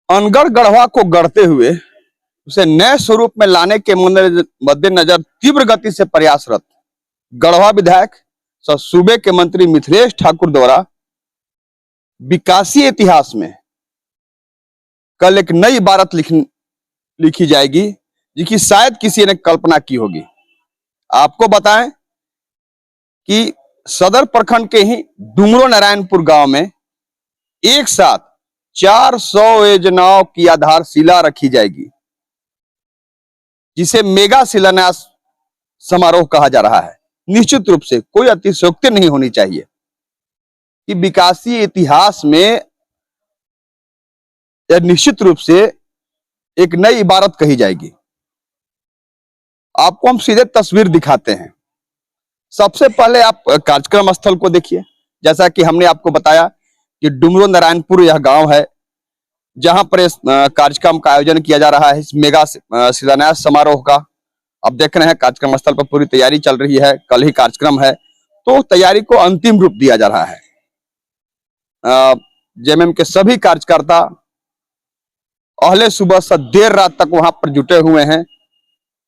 अनगढ़ गढ़वा को गढ़ते हुए उसे नए स्वरूप में लाने के मद्देनजर तीव्र गति से प्रयासरत गढ़वा विधायक सह सूबे के मंत्री मिथिलेश ठाकुर द्वारा विकासीय इतिहास में कल एक नई इबारत लिखी जाएगी, जिसकी शायद किसी ने कल्पना की होगी। आपको बताएं कि सदर प्रखंड के ही डुमरो नारायणपुर गांव में एक साथ 400 योजनाओं की आधारशिला रखी जाएगी, जिसे मेगा शिलान्यास समारोह कहा जा रहा है। निश्चित रूप से कोई अतिशयोक्ति नहीं होनी चाहिए कि विकासीय इतिहास में यह निश्चित रूप से एक नई इबारत कही जाएगी। आपको हम सीधे तस्वीर दिखाते हैं। सबसे पहले आप कार्यक्रम स्थल को देखिए। जैसा कि हमने आपको बताया कि डुमरो नारायणपुर यह गांव है जहां पर इस कार्यक्रम का आयोजन किया जा रहा है, इस मेगा शिलान्यास समारोह का। अब देख रहे हैं कार्यक्रम स्थल पर पूरी तैयारी चल रही है, कल ही कार्यक्रम है, तो तैयारी को अंतिम रूप दिया जा रहा है। जेएमएम के सभी कार्यकर्ता अहले सुबह से देर रात तक वहां पर जुटे हुए हैं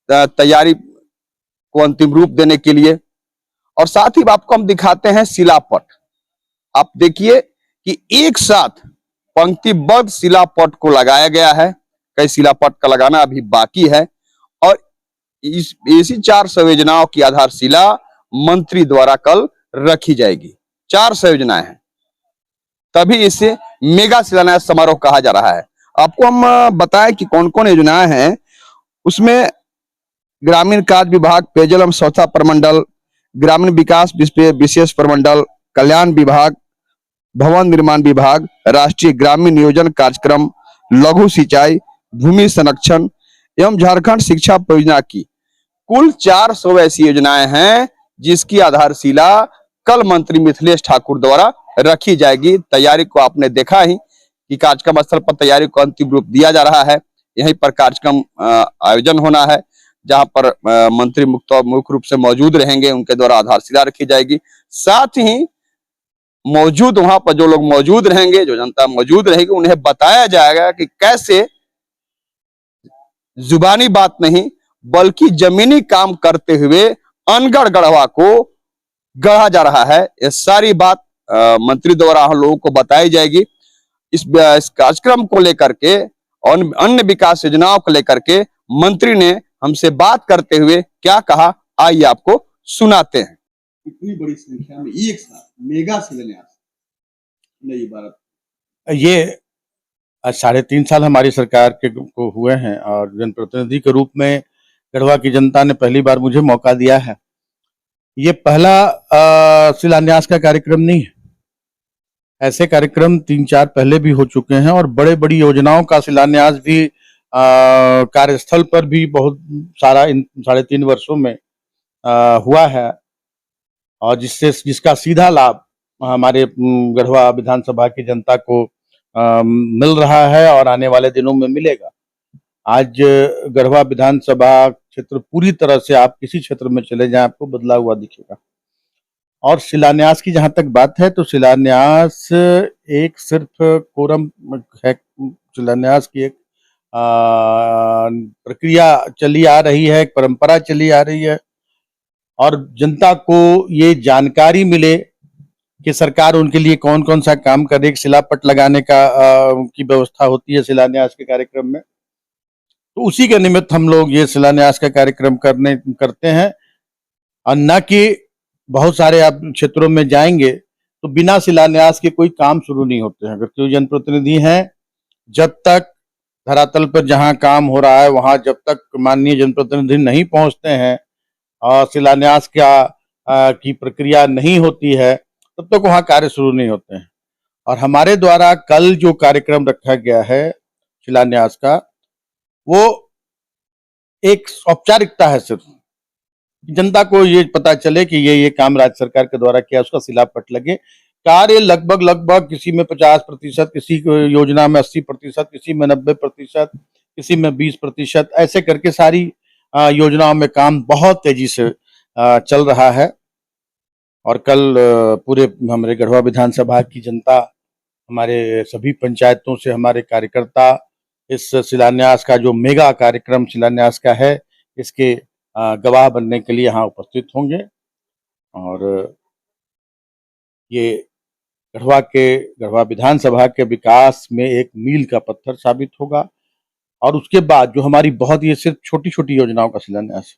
तैयारी को अंतिम रूप देने के लिए। और साथ ही आपको हम दिखाते हैं शिलापट। आप देखिए कि एक साथ पंक्तिबद्ध शिलापट को लगाया गया है। कई शिलापट का लगाना अभी बाकी है और इसी 400 योजनाओं की आधारशिला मंत्री द्वारा कल रखी जाएगी। 400 योजनाएं हैं, तभी इसे मेगा शिलान्यास समारोह कहा जा रहा है। आपको हम बताएं कि कौन कौन योजनाएं हैं। उसमें ग्रामीण कार्य विभाग, पेयजल एवं स्वच्छता प्रमंडल, ग्रामीण विकास विशेष प्रमंडल, कल्याण विभाग, भवन निर्माण विभाग, राष्ट्रीय ग्रामीण नियोजन कार्यक्रम, लघु सिंचाई, भूमि संरक्षण एवं झारखंड शिक्षा परियोजना की कुल 400 ऐसी योजनाएं हैं जिसकी आधारशिला कल मंत्री मिथिलेश ठाकुर द्वारा रखी जाएगी। तैयारी को आपने देखा ही कि कार्यक्रम स्थल पर तैयारी को अंतिम रूप दिया जा रहा है। यहीं पर कार्यक्रम आयोजन होना है, जहां पर मंत्री मुख्य रूप से मौजूद रहेंगे, उनके द्वारा आधारशिला रखी जाएगी। साथ ही मौजूद वहां पर जो लोग मौजूद रहेंगे, जो जनता मौजूद रहेगी, उन्हें बताया जाएगा कि कैसे जुबानी बात नहीं बल्कि जमीनी काम करते हुए अनगढ़ गढ़वा को गढ़ा जा रहा है। ये सारी बात मंत्री द्वारा हम लोगों को बताई जाएगी। इस कार्यक्रम को लेकर के और अन्य विकास योजनाओं को लेकर के मंत्री ने हमसे बात करते हुए क्या कहा, आइए आपको सुनाते हैं। इतनी बड़ी संख्या में एक साथ मेगा शिलान्यास, नई इबारत। ये 3.5 साल हमारी सरकार के को हुए हैं और जनप्रतिनिधि के रूप में गढ़वा की जनता ने पहली बार मुझे मौका दिया है। ये पहला शिलान्यास का कार्यक्रम नहीं है। ऐसे कार्यक्रम 3-4 पहले भी हो चुके हैं और बड़े बड़ी योजनाओं का शिलान्यास भी कार्यस्थल पर भी बहुत सारा इन 3.5 वर्षों में हुआ है और जिसका सीधा लाभ हमारे गढ़वा विधानसभा की जनता को मिल रहा है और आने वाले दिनों में मिलेगा। आज गढ़वा विधानसभा क्षेत्र पूरी तरह से, आप किसी क्षेत्र में चले जाएं आपको बदला हुआ दिखेगा। और शिलान्यास की जहां तक बात है तो शिलान्यास एक सिर्फ कोरम है। शिलान्यास की एक प्रक्रिया चली आ रही है, एक परंपरा चली आ रही है और जनता को ये जानकारी मिले कि सरकार उनके लिए कौन कौन सा काम करे। एक शिलापट लगाने का की व्यवस्था होती है शिलान्यास के कार्यक्रम में, तो उसी के निमित्त हम लोग ये शिलान्यास का कार्यक्रम करते हैं। और न कि बहुत सारे आप क्षेत्रों में जाएंगे तो बिना शिलान्यास के कोई काम शुरू नहीं होते हैं। अगर कोई जनप्रतिनिधि हैं, जब तक धरातल पर जहां काम हो रहा है वहां जब तक माननीय जनप्रतिनिधि नहीं पहुंचते हैं और शिलान्यास की प्रक्रिया नहीं होती है, तब तक वहां कार्य शुरू नहीं होते हैं। और हमारे द्वारा कल जो कार्यक्रम रखा गया है शिलान्यास का, वो एक औपचारिकता है, सिर्फ जनता को ये पता चले कि ये काम राज्य सरकार के द्वारा किया, उसका शिलापट लगे। कार्य लगभग किसी में 50%, किसी योजना में 80%, किसी में 90%, किसी में 20%, ऐसे करके सारी योजनाओं में काम बहुत तेजी से चल रहा है। और कल पूरे हमारे गढ़वा विधानसभा की जनता, हमारे सभी पंचायतों से हमारे कार्यकर्ता इस शिलान्यास का जो मेगा कार्यक्रम शिलान्यास का है, इसके गवाह बनने के लिए यहाँ उपस्थित होंगे। और ये गढ़वा विधानसभा के विकास में एक मील का पत्थर साबित होगा। और उसके बाद जो हमारी बहुत, ये सिर्फ छोटी छोटी योजनाओं का शिलान्यास,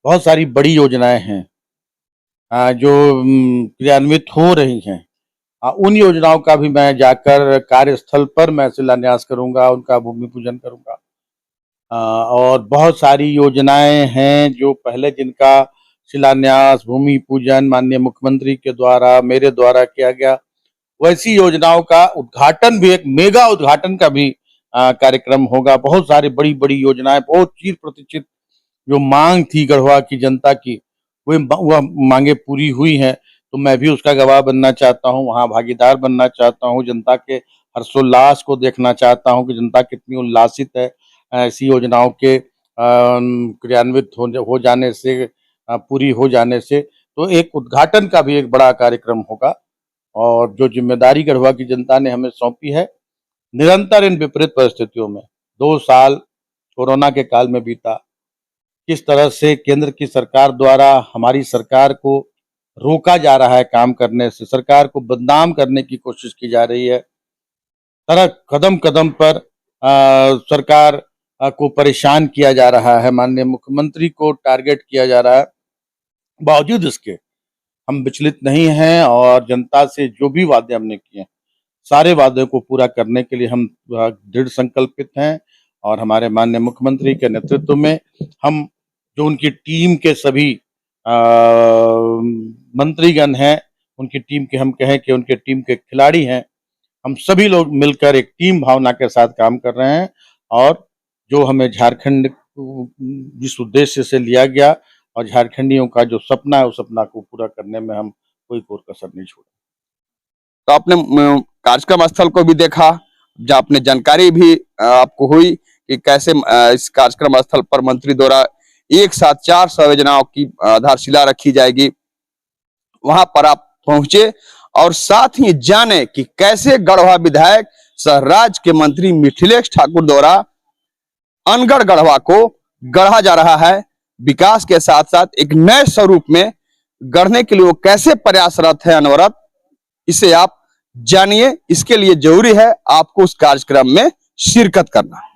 बहुत सारी बड़ी योजनाएं हैं जो क्रियान्वित हो रही हैं। उन योजनाओं का भी मैं जाकर कार्यस्थल पर मैं शिलान्यास करूंगा, उनका भूमि पूजन करूंगा। और बहुत सारी योजनाएं हैं जो पहले जिनका शिलान्यास, भूमि पूजन माननीय मुख्यमंत्री के द्वारा, मेरे द्वारा किया गया, वैसी योजनाओं का उद्घाटन भी, एक मेगा उद्घाटन का भी कार्यक्रम होगा। बहुत सारी बड़ी बड़ी योजनाएं, बहुत चीर प्रतीक्षित जो मांग थी गढ़वा की जनता की, वह मांगे पूरी हुई हैं। तो मैं भी उसका गवाह बनना चाहता हूँ, वहाँ भागीदार बनना चाहता हूँ, जनता के हर्षोल्लास को देखना चाहता हूँ कि जनता कितनी उल्लासित है ऐसी योजनाओं के क्रियान्वित हो जाने से, पूरी हो जाने से। तो एक उद्घाटन का भी एक बड़ा कार्यक्रम होगा। और जो जिम्मेदारी गढ़वा की जनता ने हमें सौंपी है, निरंतर इन विपरीत परिस्थितियों में 2 साल कोरोना के काल में बीता, किस तरह से केंद्र की सरकार द्वारा हमारी सरकार को रोका जा रहा है काम करने से, सरकार को बदनाम करने की कोशिश की जा रही है, तरह कदम कदम पर सरकार को परेशान किया जा रहा है, माननीय मुख्यमंत्री को टारगेट किया जा रहा है। बावजूद इसके हम विचलित नहीं हैं और जनता से जो भी वादे हमने किए, सारे वादों को पूरा करने के लिए हम दृढ़ संकल्पित हैं। और हमारे माननीय मुख्यमंत्री के नेतृत्व में हम, जो उनकी टीम के सभी मंत्रीगण हैं, उनकी टीम के, हम कहें कि उनके टीम के खिलाड़ी हैं, हम सभी लोग मिलकर एक टीम भावना के साथ काम कर रहे हैं। और जो हमें झारखंड जिस उद्देश्य से लिया गया और झारखंडियों का जो सपना है, उस सपना को पूरा करने में हम कोई कोर कसर नहीं छोड़े। तो आपने कार्यक्रम स्थल को भी देखा, जहाँ आपने जानकारी भी आपको हुई कि कैसे इस कार्यक्रम स्थल पर मंत्री द्वारा एक साथ 400 योजनाओं की आधारशिला रखी जाएगी। वहां पर आप पहुंचे और साथ ही जाने कि कैसे गढ़वा विधायक सह राज्य के मंत्री मिथिलेश ठाकुर द्वारा अनगढ़ गढ़वा को गढ़ा जा रहा है। विकास के साथ साथ एक नए स्वरूप में गढ़ने के लिए वो कैसे प्रयासरत है, अनवरत, इसे आप जानिए। इसके लिए जरूरी है आपको उस कार्यक्रम में शिरकत करना।